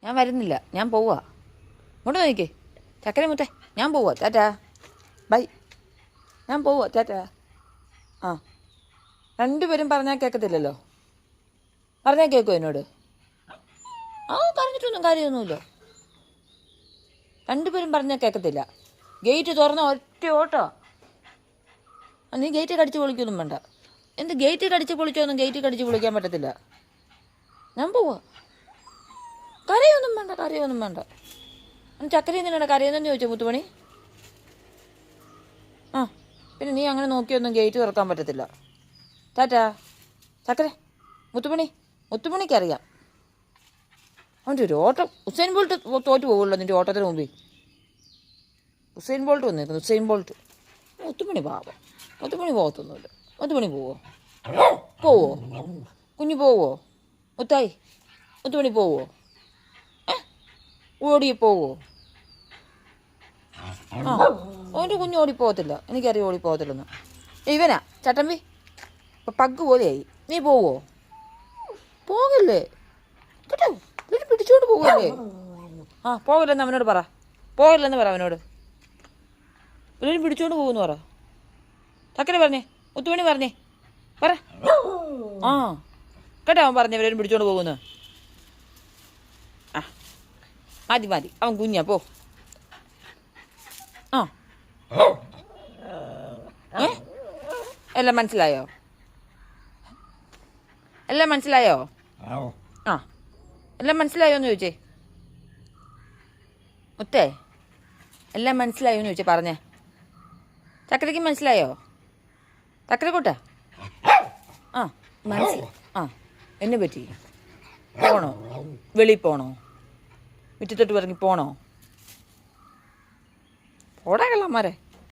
ഞാൻ വരുന്നില്ല, ഞാൻ പോവാ. ഇങ്ങോട്ട് നോക്കിക്കേ ചക്കര മുത്തേ, ഞാൻ പോവാ. ടാറ്റാ ബൈ, ഞാൻ പോവാ. ടാറ്റാ. ആ, രണ്ടുപേരും പറഞ്ഞാൽ കേൾക്കത്തില്ലല്ലോ. പറഞ്ഞാൽ കേൾക്കുമോ എന്നോട്? ആ, പറഞ്ഞിട്ടൊന്നും കാര്യമൊന്നുമില്ല. രണ്ടുപേരും പറഞ്ഞാൽ കേൾക്കത്തില്ല. ഗേറ്റ് തുറന്ന ഒറ്റ ഓട്ടോ. നീ ഗേറ്റ് കടിച്ച് പൊളിക്കൊന്നും വേണ്ട. എന്ത് ഗേറ്റ് കടിച്ച് പൊളിച്ചൊന്നും ഗേറ്റ് കടിച്ച് പൊളിക്കാൻ പറ്റത്തില്ല. ഞാൻ പോവാ. കരയൊന്നും വേണ്ട, കരയൊന്നും വേണ്ട. ചക്കരയിൽ നിന്നാണ് കരയെന്നു ചോദിച്ചോ മുത്തുമണി? ആ, പിന്നെ നീ അങ്ങനെ നോക്കിയൊന്നും ഗേറ്റ് തുറക്കാൻ പറ്റത്തില്ല. ടാറ്റാ ചക്കര. മുത്തുമണിക്കറിയാം അവൻ്റെ ഒരു ഓട്ടം. ഉസൈൻ ബോൾട്ട് തോറ്റു പോകുമല്ലോ നിൻ്റെ ഓട്ടത്തിന് മുമ്പിൽ. ഉസൈൻ ബോൾട്ട് വന്നിരിക്കുന്നു, ഉസൈൻ ബോൾട്ട്. മുത്തുമണി പാവം, മുത്തുമണി പോകത്തൊന്നുമില്ല. മുത്തുമണി പോവോ കുഞ്ഞു പോവോ? മുത്തായി, മുത്തുമണി പോവോ? ഓടി പോവോ? ആ, അവൻ്റെ കുഞ്ഞ് ഓടിപ്പോകത്തില്ല, എനിക്കറിയാം ഓടിപ്പോകത്തില്ലെന്ന്. ഇവനാ ചട്ടമ്പി, ഇപ്പം പഗ് പോലെയായി. നീ പോവോ? പോകല്ലേ കേട്ടോ, ഇതിന് പിടിച്ചോണ്ട് പോകല്ലേ. ആ, പോകില്ലെന്ന് അവനോട് പറ. പോകില്ലെന്ന് പറ അവനോട്. ഇതിന് പിടിച്ചോണ്ട് പോകുമെന്ന് പറ. ചക്കര പറഞ്ഞേ, മുത്തുമണി പറഞ്ഞേ, പറ. ആ കേട്ടോ, അവൻ പറഞ്ഞേ ഇവരും പിടിച്ചോണ്ട് പോകുന്നു. ആ, മതി, അവൻ കുഞ്ഞാ, പോ. ആ, എല്ലാം മനസ്സിലായോ? എല്ലാം മനസ്സിലായോ? ആ, എല്ലാം മനസ്സിലായോ എന്ന് ചോദിച്ചേ. മുത്തേ, എല്ലാം മനസ്സിലായോ എന്ന് ചോദിച്ചേ. പറഞ്ഞേ. ചക്കരയ്ക്ക് മനസ്സിലായോ? ചക്കരക്കൂട്ടാ. ആ, മനസ്സിലായി. ആ, എന്നെ പറ്റി പോണോ? വെളിയിൽ പോണോ? മുറ്റത്തോട്ട് പറഞ്ഞ് പോണോ? പോടാ കള്ളന്മാരെ.